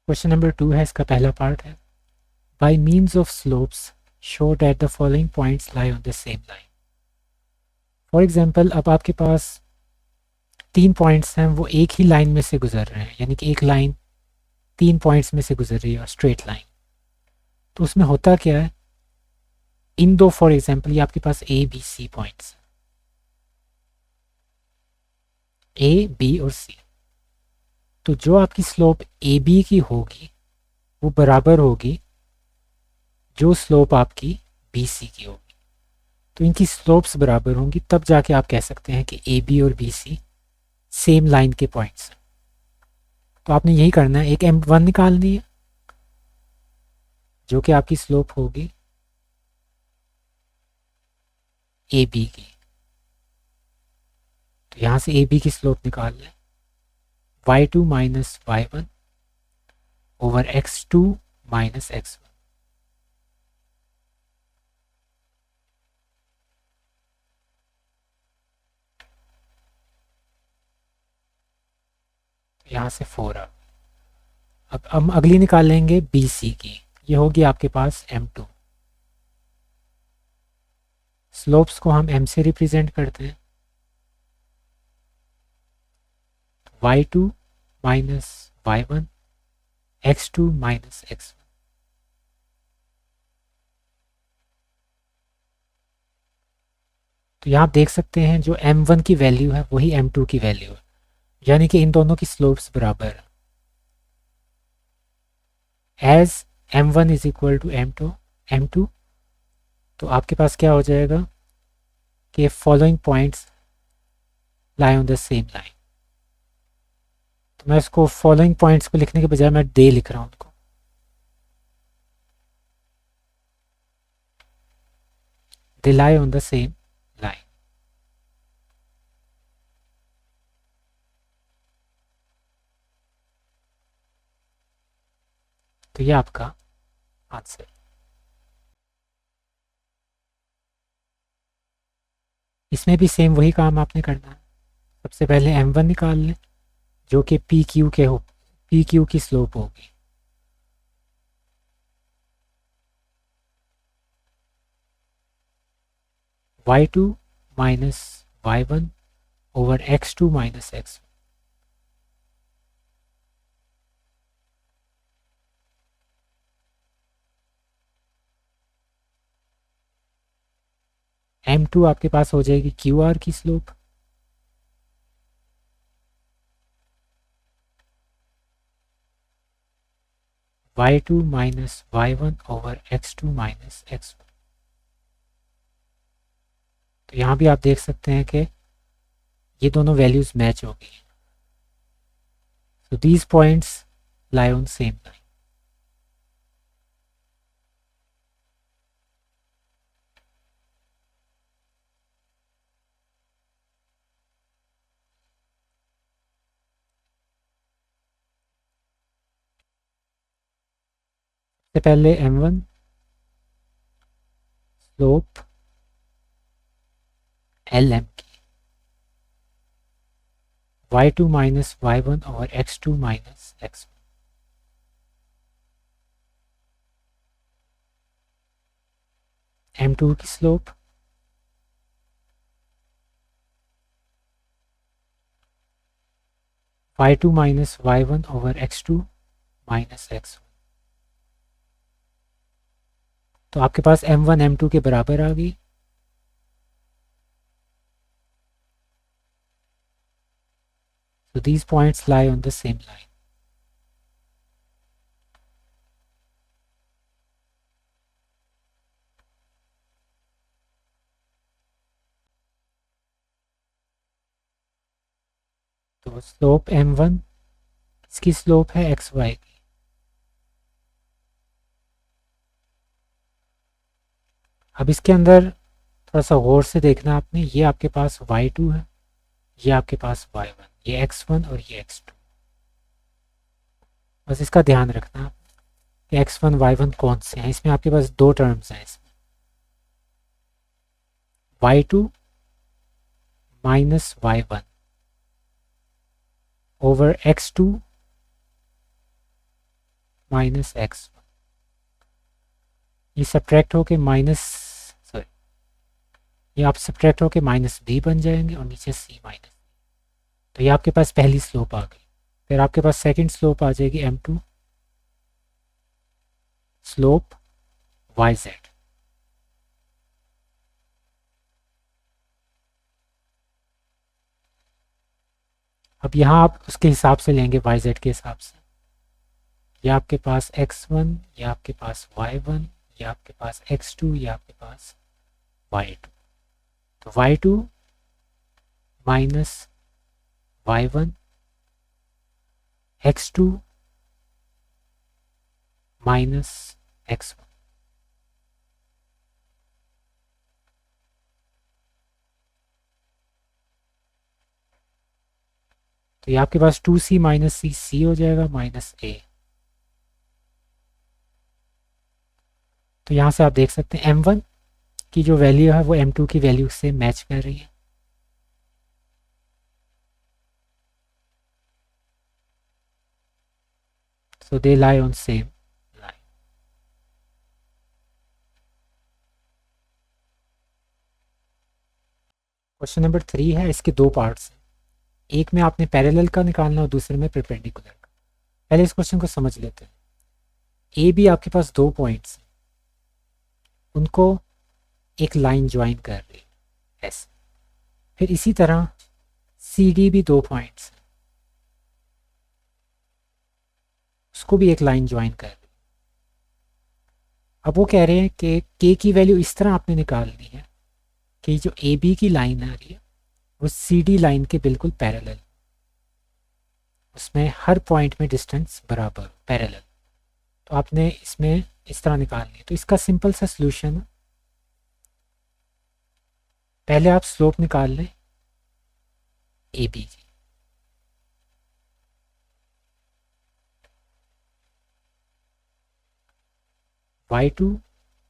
Question number 2 है, इसका पहला पार्ट है। Bye means of slopes show that the following points lie on the same line. For example, अब आपके पास 3 points हैं, वो एक ही लाइन में से गुजर रहे हैं, यानी कि एक लाइन 3 पॉइंट्स में से गुजर रही है, स्ट्रेट लाइन। तो उसमें होता क्या है, इन दो, फॉर एग्जांपल ये आपके पास A B C points, A B और सी। तो जो आपकी स्लोप ए बी की होगी वो बराबर होगी जो स्लोप आपकी बी सी की होगी। तो इनकी स्लोप्स बराबर होंगी, तब जाके आप कह सकते हैं कि ए बी और बी सी सेम लाइन के पॉइंट्स हैं। तो आपने यही करना है, एक m1 निकालनी है जो कि आपकी स्लोप होगी ए बी की। तो यहाँ से ए बी की स्लोप निकाल लें, y2 minus y1 over x2 minus x1। यहाँ से 4 आ। अब हम अगली निकाल लेंगे बी सी की, ये होगी आपके पास m2। स्लोप्स को हम m से रिप्रेजेंट करते हैं, y2 minus y1 x2 minus x1। तो यहाँ आप देख सकते हैं जो m1 की वैल्यू है वही m2 की वैल्यू है, यानी कि इन दोनों की स्लोप्स बराबर है। As m1 is equal to m2, तो आपके पास क्या हो जाएगा कि following points lie on the same line. तो मैं इसको फॉलोइंग पॉइंट्स को लिखने के बजाय मैं दे लिख रहा हूँ उनको। They lie on the same line. तो ये आपका आंसर। इसमें भी सेम वही काम आपने करना है। सबसे पहले m1 निकाल लें जो कि पी क्यू के हो, पी क्यू की स्लोप होगी। y2 minus y1 over x2 minus x1। m2 आपके पास हो जाएगी क्यू आर की slope. y2 minus y1 over x2 minus x1। तो यहाँ भी आप देख सकते हैं कि ये दोनों वैल्यूज मैच हो गई। So these points lie on same line. सबसे पहले m1 स्लोप lm की, y2 माइनस y1 और x2 माइनस x1। m2 की slope y2 minus y1 over x2 minus x1। तो आपके पास m1 m2 के बराबर आ गई। So these points lie on the same line. तो स्लोप m1, इसकी स्लोप है xy की। अब इसके अंदर थोड़ा सा गौर से देखना आपने, ये आपके पास y2 है, ये आपके पास y1, ये x1 और ये x2। बस इसका ध्यान रखना कि x1 y1 कौन से हैं। इसमें आपके पास दो टर्म्स हैं, इसमें y2 minus y1 over x2 minus x, ये सब्ट्रैक्ट होके माइनस, सॉरी, ये आप सब्ट्रैक्ट होके माइनस बी बन जाएंगे और नीचे सी माइनस। तो ये आपके पास पहली स्लोप आ गई। फिर आपके पास सेकंड स्लोप आ जाएगी m2 स्लोप yz। अब यहाँ आप उसके हिसाब से लेंगे yz के हिसाब से। ये आपके पास x1, ये आपके पास y1, ये आपके पास x2, ये आपके पास y2। तो y2 minus y1 x2 minus x1। तो ये आपके पास 2c माइनस सी सी हो जाएगा माइनस a। तो यहाँ से आप देख सकते हैं m1 की जो वैल्यू है वो m2 की वैल्यू से मैच कर रही है। So they lie on same line. Question number 3 है, इसके दो पार्ट्स हैं। एक में आपने पैरेलल का निकालना और दूसरे में परपेंडिकुलर का। पहले इस क्वेश्चन को समझ लेते हैं। ए बी आपके पास दो पॉइंट्स हैं, उनको एक लाइन ज्वाइन कर रही है ऐसे। फिर इसी तरह सी डी भी दो पॉइंट्स हैं, उसको भी एक लाइन ज्वाइन कर रही है। अब वो कह रहे हैं कि के की वैल्यू इस तरह आपने निकालनी है कि जो ए बी की लाइन आ रही है वो सी डी लाइन के बिल्कुल पैरेलल, उसमें हर पॉइंट में डिस्टेंस बराबर पैरेलल। तो आपने इसमें इस तरह निकालनी है। तो इसका सिंपल सा सॉल्यूशन, पहले आप स्लोप निकाल लें ए बी की। y2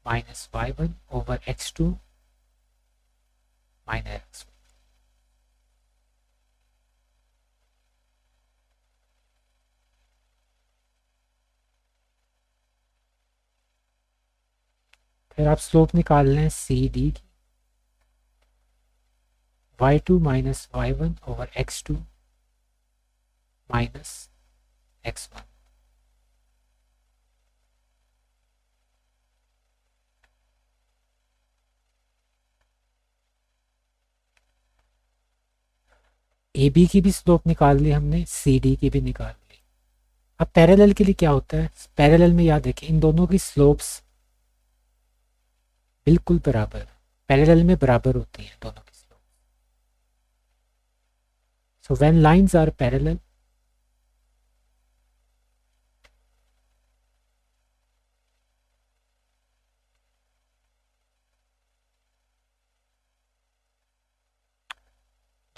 minus y1 over x2 minus x1। फिर आप स्लोप निकाल लें सी डी की। y2 minus y1 over x2 minus x1। A B की भी स्लोप निकाल ली हमने, सी डी की भी निकाल ली। अब पैरेलल के लिए क्या होता है, पैरेलल में याद रखें इन दोनों की स्लोप्स बिल्कुल बराबर, पैरेलल में बराबर होती हैं दोनों की slope. So when lines are parallel,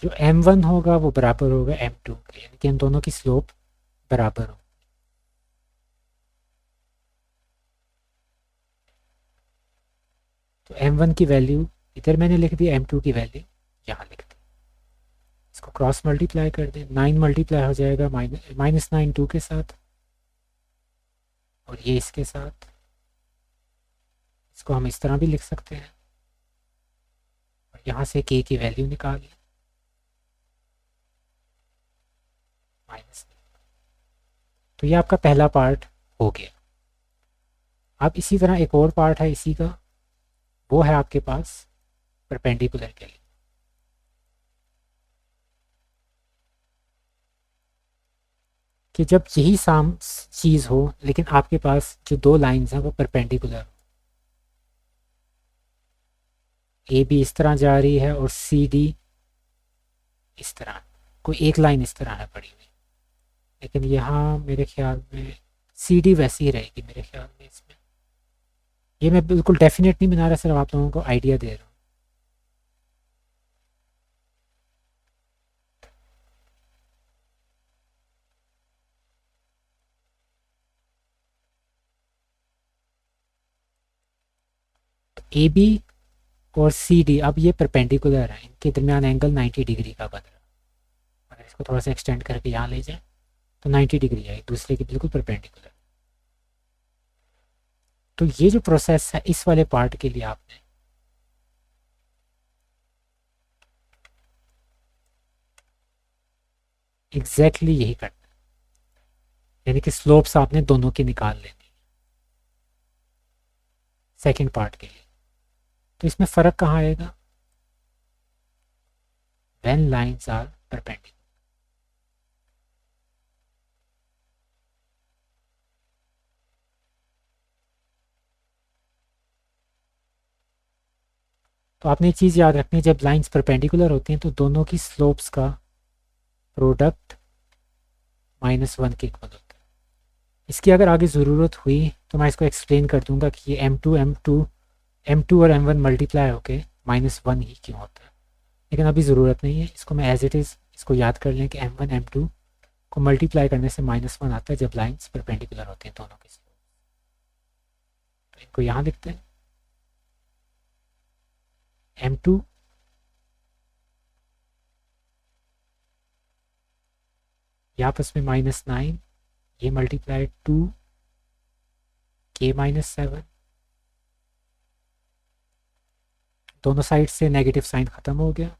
जो m1 होगा वो बराबर होगा m2 के, यानी कि इन दोनों की स्लोप बराबर हो। तो m1 की वैल्यू इधर मैंने लिख दी, m2 की वैल्यू यहाँ लिख दी। इसको क्रॉस मल्टीप्लाई कर दें, 9 मल्टीप्लाई हो जाएगा माइनस 9 2 के साथ, और ये इसके साथ। इसको हम इस तरह भी लिख सकते हैं, और यहाँ से k की वैल्यू निकाल लें माइनस। तो ये आपका पहला पार्ट हो गया। अब इसी तरह एक और पार्ट है इसी का, वो है आपके पास परपेंडिकुलर के लिए। कि जब यही साम चीज़ हो लेकिन आपके पास जो दो लाइंस हैं वो परपेंडिकुलर, ए बी इस तरह जा रही है और सी डी इस तरह, कोई एक लाइन इस तरह है पड़ी हुई, लेकिन यहाँ मेरे ख्याल में सी डी वैसी ही रहेगी मेरे ख्याल में। इसमें ये मैं बिल्कुल डेफिनेट नहीं बना रहा, सिर्फ आप लोगों को आइडिया दे रहा हूँ। ए बी और सी डी अब ये परपेंडिकुलर है, इनके दरमियान एंगल 90 डिग्री का बन रहा है। अगर इसको थोड़ा सा एक्सटेंड करके यहाँ ले जाए तो 90 डिग्री है, एक दूसरे के बिल्कुल परपेंडिकुलर। तो ये जो प्रोसेस है इस वाले पार्ट के लिए आपने एग्जैक्टली यही करना है, यानी कि स्लोप्स आपने दोनों की निकाल लेनी सेकंड पार्ट के लिए। तो इसमें फ़र्क कहाँ आएगा? When lines are perpendicular. तो आपने एक चीज़ याद रखनी है, जब लाइंस परपेंडिकुलर होती हैं तो दोनों की स्लोप्स का प्रोडक्ट -1 के इक्वल होता है। इसकी अगर आगे ज़रूरत हुई तो मैं इसको एक्सप्लेन कर दूंगा कि ये M2 और M1 मल्टीप्लाई होके -1 ही क्यों होता है, लेकिन अभी ज़रूरत नहीं है। इसको मैं एज इट इज़ इसको याद कर लें कि M1 M2 को मल्टीप्लाई करने से -1 आता है जब लाइंस परपेंडिकुलर होते हैं दोनों के स्लोप। तो इनको यहाँ लिखते हैं M2 ये आपस में -9, ये मल्टीप्लाई 2 K -7, दोनों साइड से नेगेटिव साइन ख़त्म हो गया।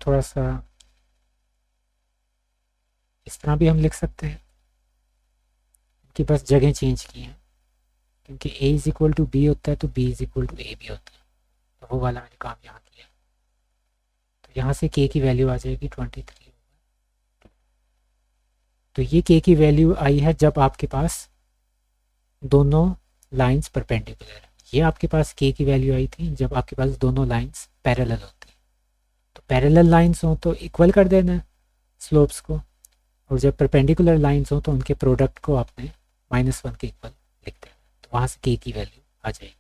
थोड़ा सा इस तरह भी हम लिख सकते हैं कि बस जगह चेंज की हैं, क्योंकि A is equal to B होता है तो B is equal to A भी होता है, तो वो वाला मैंने काम यहाँ किया। तो यहाँ से K की वैल्यू आ जाएगी 23। तो ये K की वैल्यू आई है जब आपके पास दोनों लाइंस परपेंडिकुलर है। ये आपके पास K की वैल्यू आई थी जब आपके पास दोनों लाइंस पैरेलल होती। तो पैरेलल लाइंस हो तो इक्वल कर देना है स्लोप्स को, और जब परपेंडिकुलर लाइंस हो तो उनके प्रोडक्ट को आपने -1 के इक्वल लिख देना। तो वहाँ से K की वैल्यू आ जाएगी।